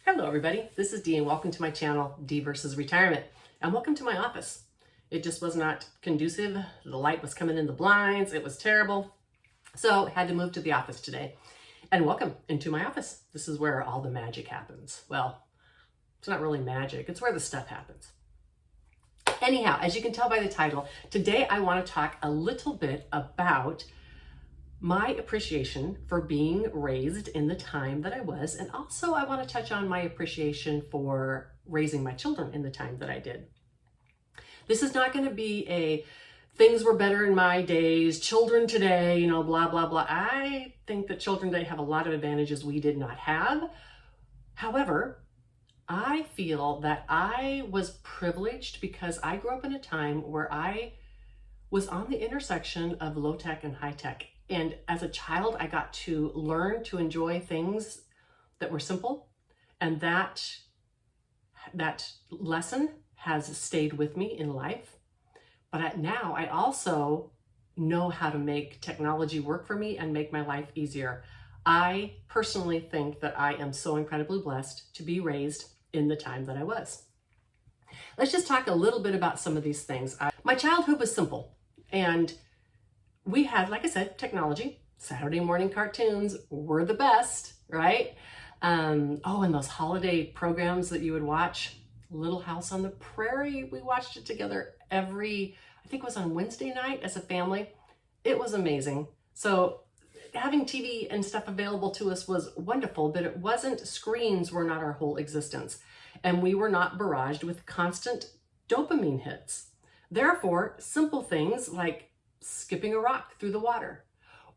Hello everybody, this is Dee and welcome to my channel, Dee versus Retirement, and welcome to my office. It just was not conducive. The light was coming in the blinds. It was terrible. So had to move to the office today. And welcome into my office. This is where all the magic happens. Well, it's not really magic. It's where the stuff happens. Anyhow, as you can tell by the title, today I want to talk a little bit about my appreciation for being raised in the time that I was, and also I want to touch on my appreciation for raising my children in the time that I did. This is not going to be a things were better in my days, children today, blah, blah, blah. I think that children today have a lot of advantages we did not have. However, I feel that I was privileged because I grew up in a time where I was on the intersection of low tech and high tech. And as a child, I got to learn to enjoy things that were simple. And that lesson has stayed with me in life. But now I also know how to make technology work for me and make my life easier. I personally think that I am so incredibly blessed to be raised in the time that I was. Let's just talk a little bit about some of these things. My childhood was simple, and we had, like I said, technology. Saturday morning cartoons were the best, right? And those holiday programs that you would watch, Little House on the Prairie, we watched it together I think it was on Wednesday night as a family. It was amazing. So having TV and stuff available to us was wonderful, but screens were not our whole existence. And we were not barraged with constant dopamine hits. Therefore, simple things like skipping a rock through the water,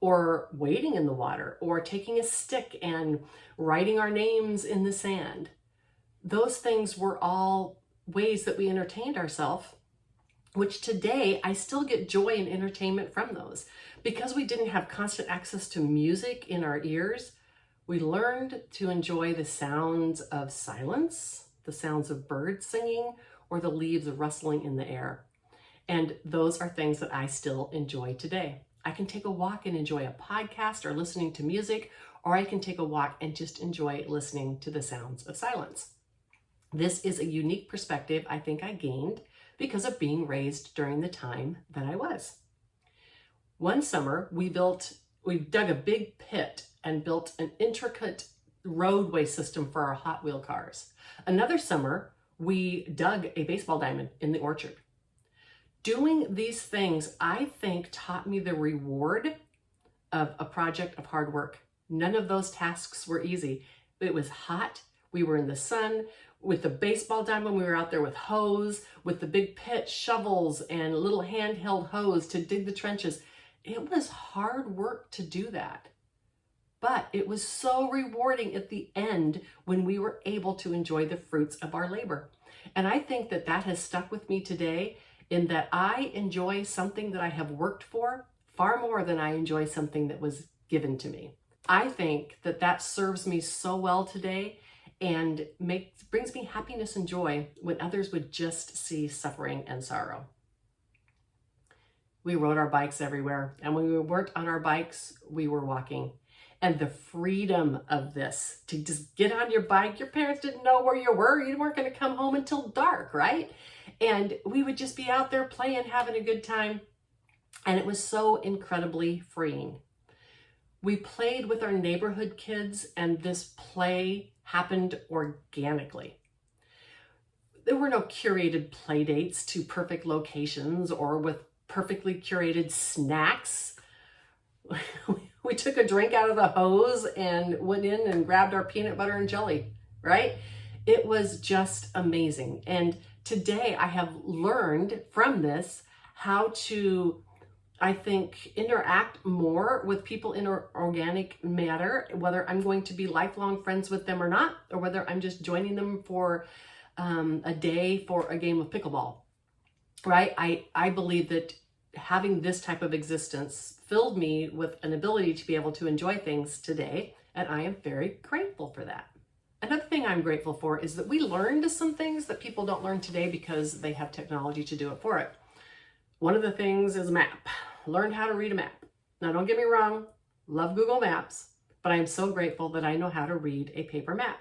or wading in the water, or taking a stick and writing our names in the sand. Those things were all ways that we entertained ourselves, which today I still get joy and entertainment from those. Because we didn't have constant access to music in our ears, we learned to enjoy the sounds of silence, the sounds of birds singing, or the leaves rustling in the air. And those are things that I still enjoy today. I can take a walk and enjoy a podcast or listening to music, or I can take a walk and just enjoy listening to the sounds of silence. This is a unique perspective I think I gained because of being raised during the time that I was. One summer, we dug a big pit and built an intricate roadway system for our Hot Wheel cars. Another summer, we dug a baseball diamond in the orchard. Doing these things, I think, taught me the reward of a project of hard work. None of those tasks were easy. It was hot. We were in the sun. With the baseball diamond, we were out there with hose, with the big pit, shovels, and little handheld hose to dig the trenches. It was hard work to do that. But it was so rewarding at the end when we were able to enjoy the fruits of our labor. And I think that has stuck with me today, in that I enjoy something that I have worked for far more than I enjoy something that was given to me. I think that serves me so well today and brings me happiness and joy when others would just see suffering and sorrow. We rode our bikes everywhere, and when we weren't on our bikes, we were walking. And the freedom of this, to just get on your bike, your parents didn't know where you were. You weren't going to come home until dark, right? And we would just be out there playing, having a good time. And it was so incredibly freeing. We played with our neighborhood kids, and this play happened organically. There were no curated play dates to perfect locations or with perfectly curated snacks. We took a drink out of the hose and went in and grabbed our peanut butter and jelly, right? It was just amazing. And today I have learned from this how to, I think, interact more with people in an organic manner, whether I'm going to be lifelong friends with them or not, or whether I'm just joining them for a day for a game of pickleball, right? I believe that having this type of existence filled me with an ability to be able to enjoy things today, and I am very grateful for that. Another thing I'm grateful for is that we learned some things that people don't learn today because they have technology to do it for it. One of the things is a map. Learned how to read a map. Now, don't get me wrong, love Google Maps, but I'm so grateful that I know how to read a paper map.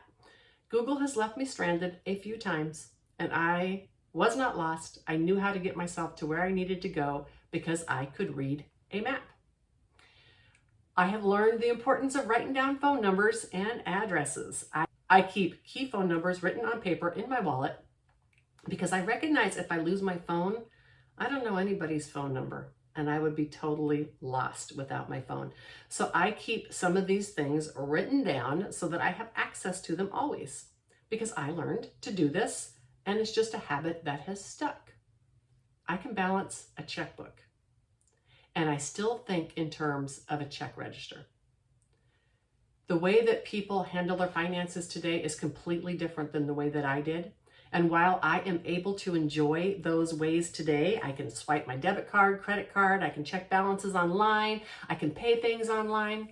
Google has left me stranded a few times, and I was not lost. I knew how to get myself to where I needed to go because I could read a map. I have learned the importance of writing down phone numbers and addresses. I keep key phone numbers written on paper in my wallet because I recognize if I lose my phone, I don't know anybody's phone number and I would be totally lost without my phone. So I keep some of these things written down so that I have access to them always because I learned to do this and it's just a habit that has stuck. I can balance a checkbook and I still think in terms of a check register. The way that people handle their finances today is completely different than the way that I did. And while I am able to enjoy those ways today, I can swipe my debit card, credit card, I can check balances online, I can pay things online.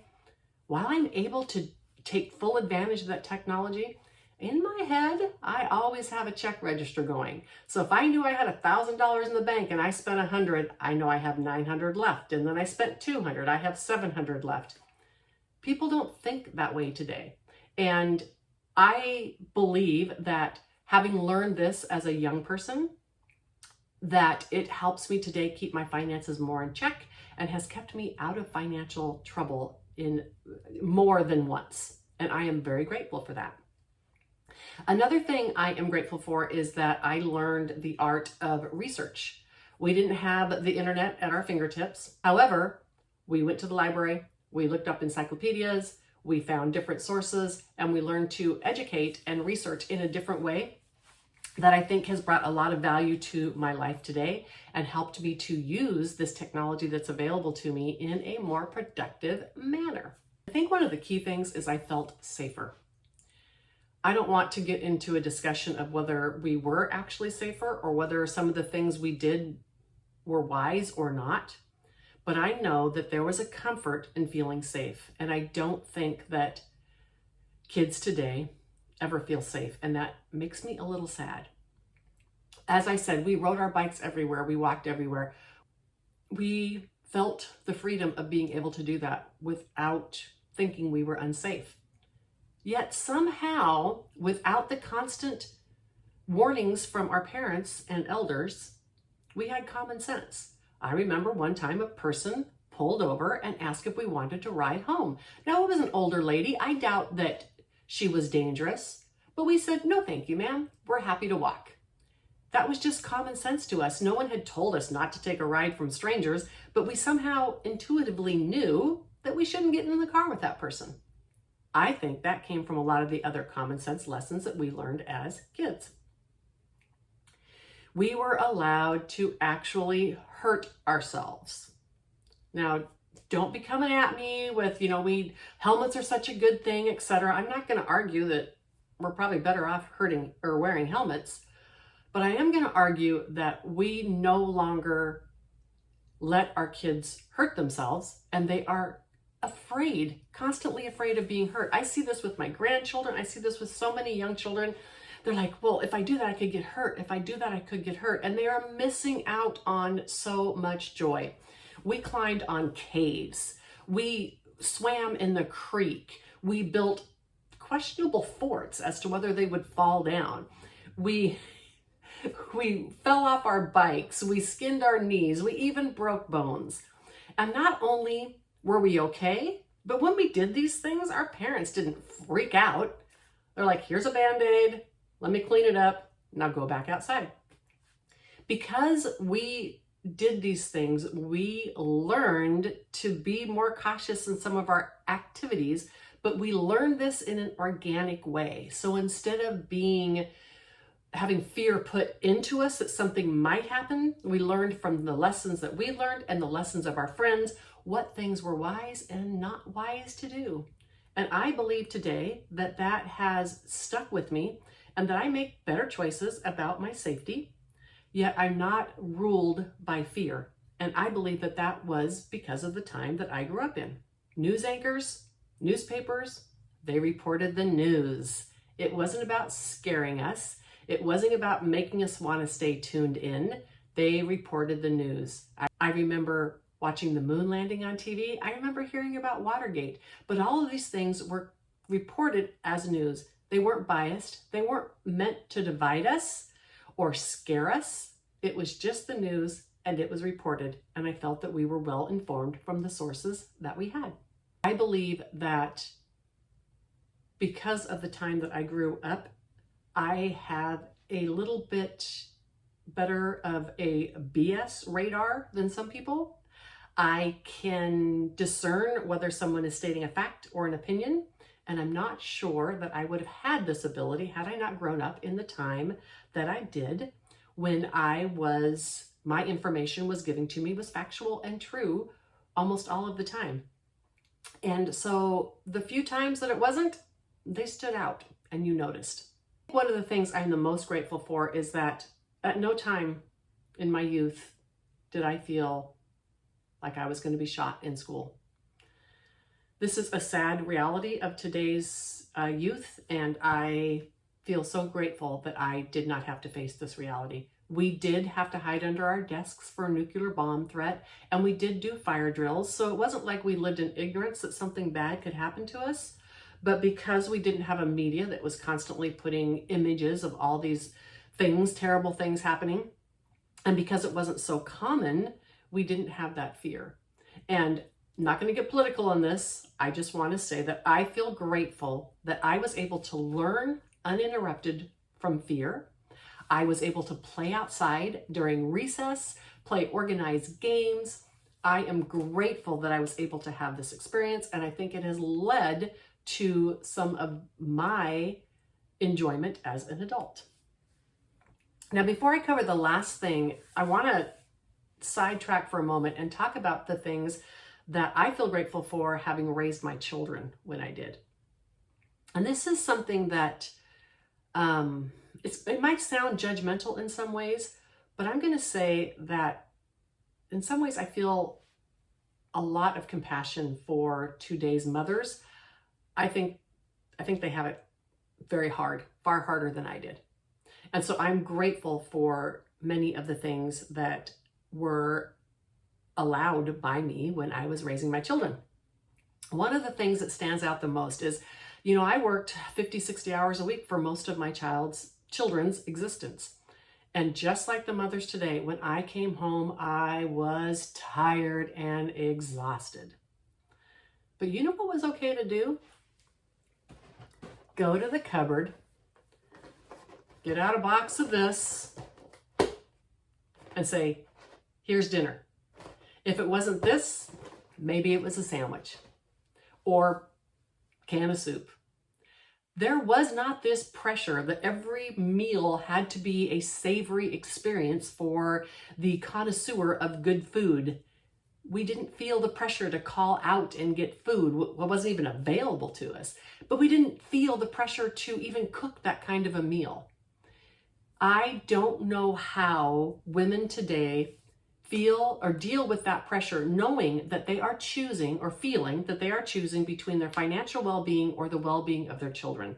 While I'm able to take full advantage of that technology, in my head, I always have a check register going. So if I knew I had $1,000 in the bank and I spent 100, I know I have 900 left. And then I spent 200, I have 700 left. People don't think that way today. And I believe that having learned this as a young person, that it helps me today keep my finances more in check and has kept me out of financial trouble in more than once. And I am very grateful for that. Another thing I am grateful for is that I learned the art of research. We didn't have the internet at our fingertips. However, we went to the library, we looked up encyclopedias, we found different sources, and we learned to educate and research in a different way that I think has brought a lot of value to my life today and helped me to use this technology that's available to me in a more productive manner. I think one of the key things is I felt safer. I don't want to get into a discussion of whether we were actually safer or whether some of the things we did were wise or not. But I know that there was a comfort in feeling safe. And I don't think that kids today ever feel safe. And that makes me a little sad. As I said, we rode our bikes everywhere. We walked everywhere. We felt the freedom of being able to do that without thinking we were unsafe. Yet somehow, without the constant warnings from our parents and elders, we had common sense. I remember one time a person pulled over and asked if we wanted to ride home. Now, it was an older lady. I doubt that she was dangerous, but we said, no, thank you, ma'am. We're happy to walk. That was just common sense to us. No one had told us not to take a ride from strangers, but we somehow intuitively knew that we shouldn't get in the car with that person. I think that came from a lot of the other common sense lessons that we learned as kids. We were allowed to actually hurt ourselves. Now, don't be coming at me with, helmets are such a good thing, etc. I'm not going to argue that we're probably better off hurting or wearing helmets, but I am going to argue that we no longer let our kids hurt themselves, and they are afraid, constantly afraid of being hurt. I see this with my grandchildren. I see this with so many young children. They're like, well, if I do that, I could get hurt. If I do that, I could get hurt. And they are missing out on so much joy. We climbed on caves. We swam in the creek. We built questionable forts as to whether they would fall down. We fell off our bikes. We skinned our knees. We even broke bones. And not only were we okay, but when we did these things, our parents didn't freak out. They're like, here's a Band-Aid. Let me clean it up. Now go back outside. Because we did these things, we learned to be more cautious in some of our activities, but we learned this in an organic way. So instead of having fear put into us that something might happen, we learned from the lessons that we learned and the lessons of our friends, what things were wise and not wise to do. And I believe today that that has stuck with me and that I make better choices about my safety, yet I'm not ruled by fear. And I believe that that was because of the time that I grew up in. News anchors, newspapers, they reported the news. It wasn't about scaring us. It wasn't about making us want to stay tuned in. They reported the news. I remember watching the moon landing on TV. I remember hearing about Watergate, but all of these things were reported as news. They weren't biased. They weren't meant to divide us or scare us. It was just the news, and it was reported, and I felt that we were well informed from the sources that we had. I believe that because of the time that I grew up, I have a little bit better of a BS radar than some people. I can discern whether someone is stating a fact or an opinion, and I'm not sure that I would have had this ability had I not grown up in the time that I did, when my information was given to me was factual and true almost all of the time. And so the few times that it wasn't, they stood out and you noticed. One of the things I'm the most grateful for is that at no time in my youth did I feel like I was going to be shot in school. This is a sad reality of today's youth, and I feel so grateful that I did not have to face this reality. We did have to hide under our desks for a nuclear bomb threat, and we did do fire drills, so it wasn't like we lived in ignorance that something bad could happen to us. But because we didn't have a media that was constantly putting images of all these things, terrible things happening, and because it wasn't so common, we didn't have that fear. And I'm not going to get political on this. I just want to say that I feel grateful that I was able to learn uninterrupted from fear. I was able to play outside during recess, play organized games. I am grateful that I was able to have this experience, and I think it has led to some of my enjoyment as an adult. Now, before I cover the last thing, I want to sidetrack for a moment and talk about the things that I feel grateful for having raised my children when I did. And this is something that it might sound judgmental in some ways, but I'm going to say that in some ways I feel a lot of compassion for today's mothers. I think they have it very hard, far harder than I did. And so I'm grateful for many of the things that were allowed by me when I was raising my children. One of the things that stands out the most is, I worked 50, 60 hours a week for most of my children's existence. And just like the mothers today, when I came home, I was tired and exhausted. But you know what was okay to do? Go to the cupboard, get out a box of this, and say, here's dinner. If it wasn't this, maybe it was a sandwich or can of soup. There was not this pressure that every meal had to be a savory experience for the connoisseur of good food. We didn't feel the pressure to call out and get food. What wasn't even available to us. But we didn't feel the pressure to even cook that kind of a meal. I don't know how women today feel or deal with that pressure, knowing that they are choosing or feeling that they are choosing between their financial well-being or the well-being of their children.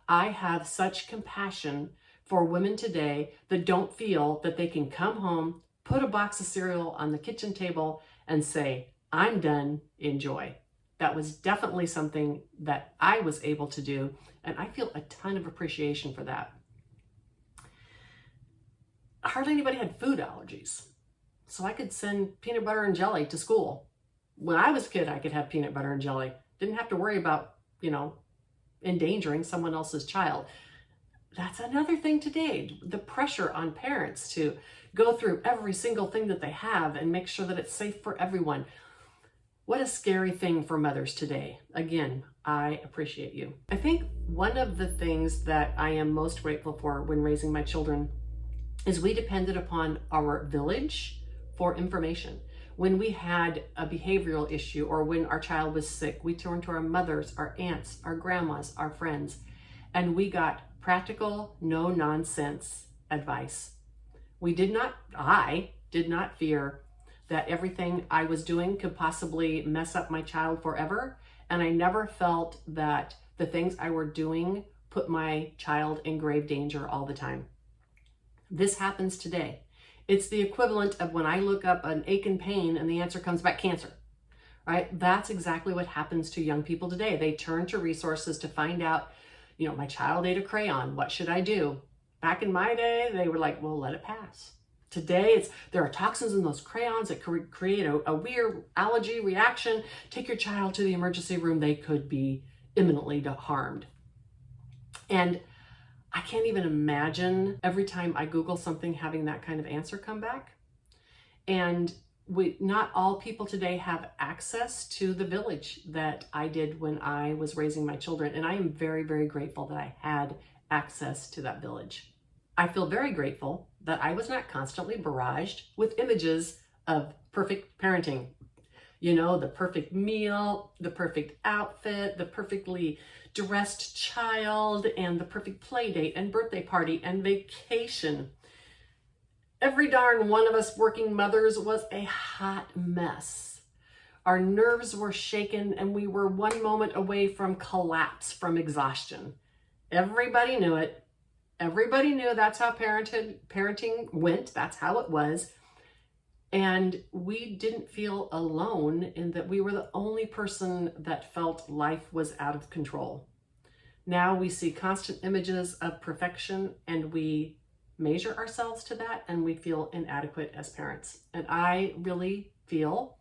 I have such compassion for women today that don't feel that they can come home, put a box of cereal on the kitchen table and say, I'm done, enjoy. That was definitely something that I was able to do, and I feel a ton of appreciation for that. Hardly anybody had food allergies, so I could send peanut butter and jelly to school. When I was a kid, I could have peanut butter and jelly. Didn't have to worry about, endangering someone else's child. That's another thing today, the pressure on parents to go through every single thing that they have and make sure that it's safe for everyone. What a scary thing for mothers today. Again, I appreciate you. I think one of the things that I am most grateful for when raising my children is we depended upon our village for information. When we had a behavioral issue or when our child was sick, we turned to our mothers, our aunts, our grandmas, our friends, and we got practical, no nonsense advice. I did not fear that everything I was doing could possibly mess up my child forever. And I never felt that the things I were doing put my child in grave danger all the time. This happens today. It's the equivalent of when I look up an ache and pain and the answer comes back cancer, right? That's exactly what happens to young people today. They turn to resources to find out, My child ate a crayon. What should I do? Back in my day, they were like, well, let it pass. Today, there are toxins in those crayons that create a weird allergy reaction. Take your child to the emergency room. They could be imminently harmed. And I can't even imagine every time I Google something having that kind of answer come back. And not all people today have access to the village that I did when I was raising my children. And I am very, very grateful that I had access to that village. I feel very grateful that I was not constantly barraged with images of perfect parenting. The perfect meal, the perfect outfit, the perfectly dressed child, and the perfect play date and birthday party and vacation. Every darn one of us working mothers was a hot mess. Our nerves were shaken and we were one moment away from collapse from exhaustion. Everybody knew it. Everybody knew that's how parenting went. That's how it was. And we didn't feel alone in that we were the only person that felt life was out of control. Now we see constant images of perfection and we measure ourselves to that and we feel inadequate as parents. And I really feel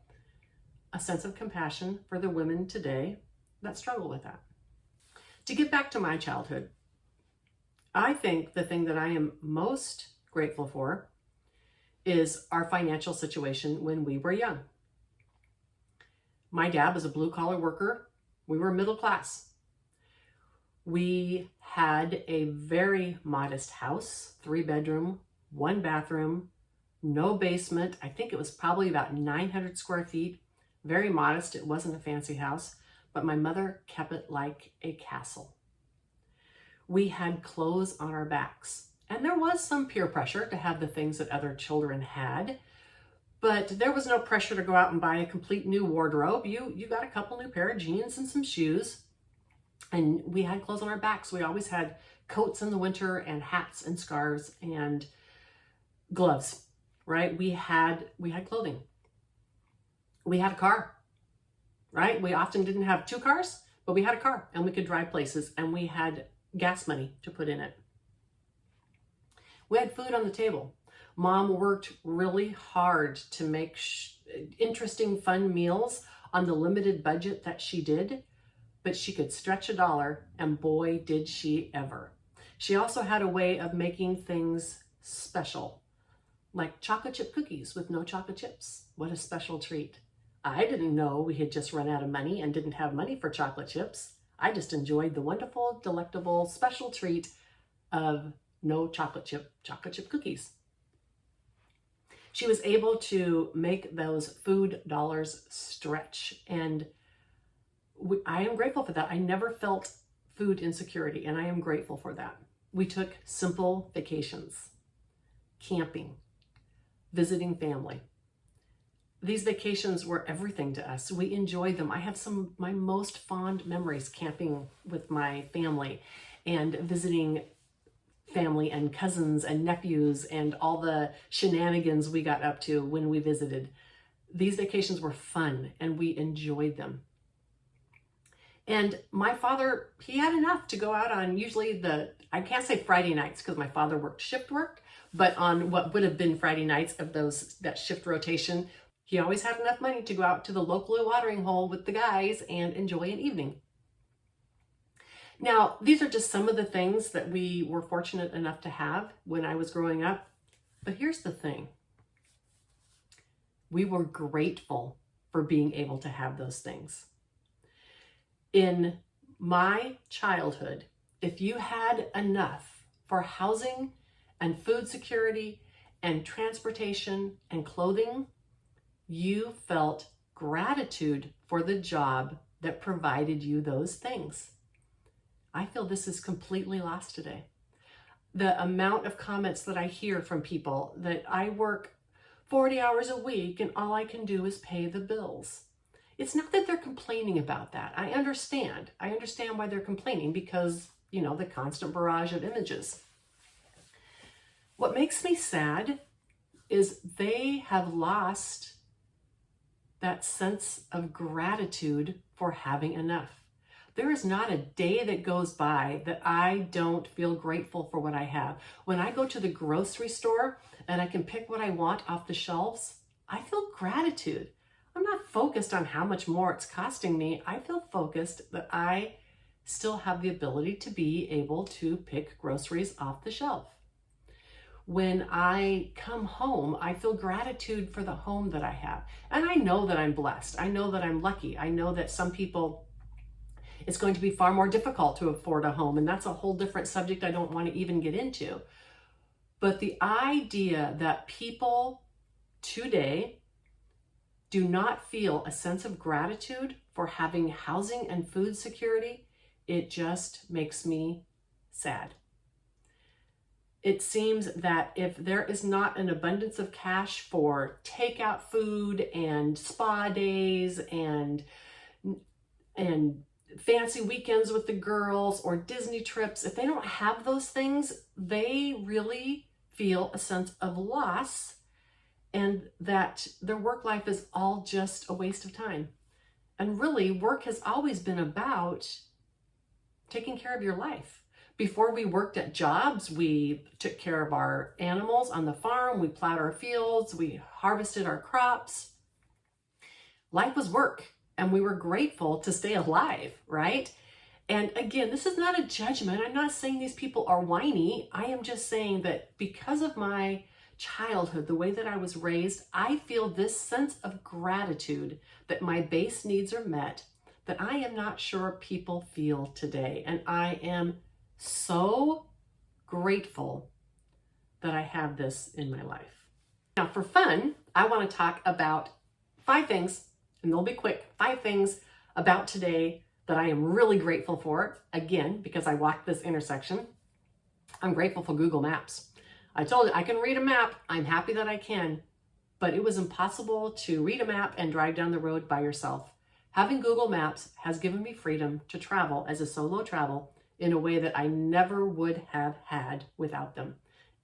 a sense of compassion for the women today that struggle with that. To get back to my childhood, I think the thing that I am most grateful for is our financial situation when we were young. My dad was a blue-collar worker. We were middle class. We had a very modest house, 3-bedroom, 1 bathroom, no basement. I think it was probably about 900 square feet. Very modest. It wasn't a fancy house, but my mother kept it like a castle. We had clothes on our backs. And there was some peer pressure to have the things that other children had, but there was no pressure to go out and buy a complete new wardrobe. You got a couple new pair of jeans and some shoes, and we had clothes on our backs. We always had coats in the winter and hats and scarves and gloves, right? We had clothing. We had a car, right? We often didn't have 2 cars, but we had a car and we could drive places and we had gas money to put in it. We had food on the table. Mom worked really hard to make interesting, fun meals on the limited budget that she did, but she could stretch $1, and boy, did she ever. She also had a way of making things special, like chocolate chip cookies with no chocolate chips. What a special treat. I didn't know we had just run out of money and didn't have money for chocolate chips. I just enjoyed the wonderful, delectable, special treat of no chocolate chip cookies. She was able to make those food dollars stretch, and I am grateful for that. I never felt food insecurity, and I am grateful for that. We took simple vacations, camping, visiting family. These vacations were everything to us. We enjoyed them. I have some of my most fond memories camping with my family and visiting family and cousins and nephews and all the shenanigans we got up to when we visited. These vacations were fun and we enjoyed them. And my father, he had enough to go out on usually I can't say Friday nights because my father worked shift work, but on what would have been Friday nights of that shift rotation, he always had enough money to go out to the local watering hole with the guys and enjoy an evening. Now, these are just some of the things that we were fortunate enough to have when I was growing up. But here's the thing. We were grateful for being able to have those things. In my childhood, if you had enough for housing and food security and transportation and clothing, you felt gratitude for the job that provided you those things. I feel this is completely lost today. The amount of comments that I hear from people that I work 40 hours a week and all I can do is pay the bills. It's not that they're complaining about that. I understand. I understand why they're complaining because, the constant barrage of images. What makes me sad is they have lost that sense of gratitude for having enough. There is not a day that goes by that I don't feel grateful for what I have. When I go to the grocery store and I can pick what I want off the shelves, I feel gratitude. I'm not focused on how much more it's costing me. I feel focused that I still have the ability to be able to pick groceries off the shelf. When I come home, I feel gratitude for the home that I have. And I know that I'm blessed. I know that I'm lucky. I know that some people, it's going to be far more difficult to afford a home. And that's a whole different subject I don't want to even get into. But the idea that people today do not feel a sense of gratitude for having housing and food security, it just makes me sad. It seems that if there is not an abundance of cash for takeout food and spa days and fancy weekends with the girls or Disney trips, if they don't have those things, they really feel a sense of loss and that their work life is all just a waste of time. And really, work has always been about taking care of your life. Before we worked at jobs, we took care of our animals on the farm, we plowed our fields, we harvested our crops. Life was work, and we were grateful to stay alive, right? And again, this is not a judgment. I'm not saying these people are whiny. I am just saying that because of my childhood, the way that I was raised, I feel this sense of gratitude that my base needs are met that I am not sure people feel today. And I am so grateful that I have this in my life. Now, for fun, I want to talk about 5 things, and they'll be quick, 5 things about today that I am really grateful for. Again, because I walked this intersection, I'm grateful for Google Maps. I told you I can read a map. I'm happy that I can, but it was impossible to read a map and drive down the road by yourself. Having Google Maps has given me freedom to travel as a solo travel in a way that I never would have had without them.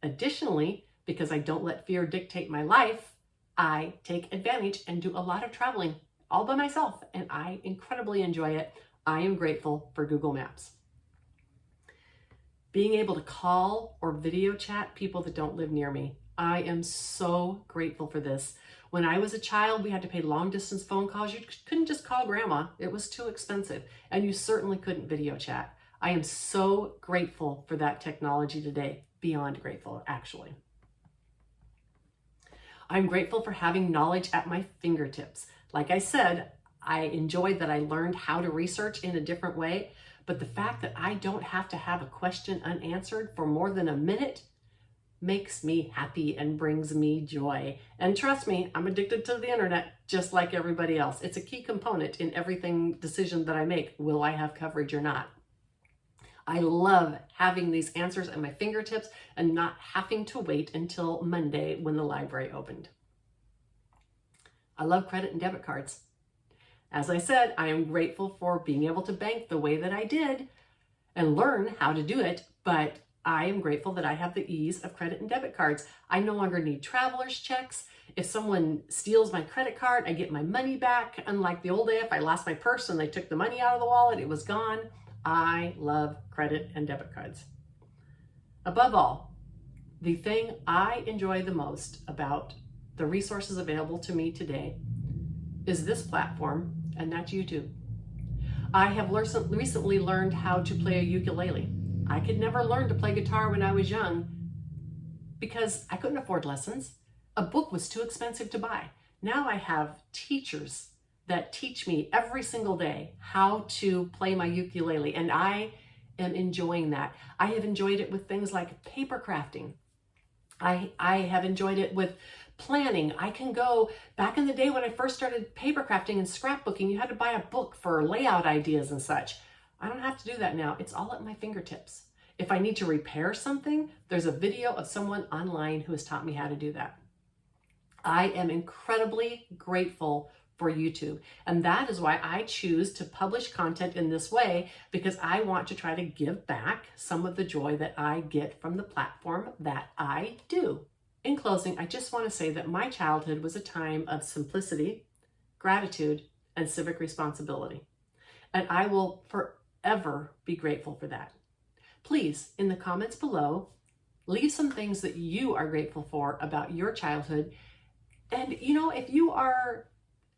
Additionally, because I don't let fear dictate my life, I take advantage and do a lot of traveling all by myself, and I incredibly enjoy it. I am grateful for Google Maps. Being able to call or video chat people that don't live near me. I am so grateful for this. When I was a child, we had to pay long distance phone calls. You couldn't just call grandma. It was too expensive. And you certainly couldn't video chat. I am so grateful for that technology today. Beyond grateful, actually. I'm grateful for having knowledge at my fingertips. Like I said, I enjoyed that I learned how to research in a different way. But the fact that I don't have to have a question unanswered for more than a minute makes me happy and brings me joy. And trust me, I'm addicted to the internet just like everybody else. It's a key component in everything decision that I make. Will I have coverage or not? I love having these answers at my fingertips and not having to wait until Monday when the library opened. I love credit and debit cards. As I said, I am grateful for being able to bank the way that I did and learn how to do it, but I am grateful that I have the ease of credit and debit cards. I no longer need traveler's checks. If someone steals my credit card, I get my money back. Unlike the old day, if I lost my purse and they took the money out of the wallet, it was gone. I love credit and debit cards. Above all, the thing I enjoy the most about the resources available to me today is this platform, and that's YouTube. I have recently learned how to play a ukulele. I could never learn to play guitar when I was young because I couldn't afford lessons. A book was too expensive to buy. Now I have teachers that teach me every single day how to play my ukulele, and I am enjoying that. I have enjoyed it with things like paper crafting. I have enjoyed it with planning. I can go back in the day when I first started paper crafting and scrapbooking, you had to buy a book for layout ideas and such. I don't have to do that now. It's all at my fingertips. If I need to repair something, there's a video of someone online who has taught me how to do that. I am incredibly grateful for YouTube. And that is why I choose to publish content in this way, because I want to try to give back some of the joy that I get from the platform that I do. In closing, I just want to say that my childhood was a time of simplicity, gratitude, and civic responsibility. And I will ever be grateful for that. Please, in the comments below, leave some things that you are grateful for about your childhood. And if you are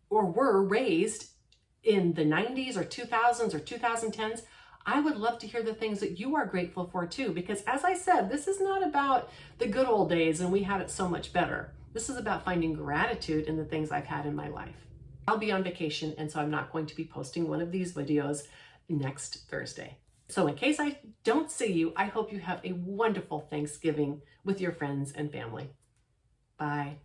or were raised in the 90s or 2000s or 2010s, I would love to hear the things that you are grateful for too, because as I said, this is not about the good old days and we had it so much better. This is about finding gratitude in the things I've had in my life. I'll be on vacation, and so I'm not going to be posting one of these videos next Thursday. So in case I don't see you, I hope you have a wonderful Thanksgiving with your friends and family. Bye.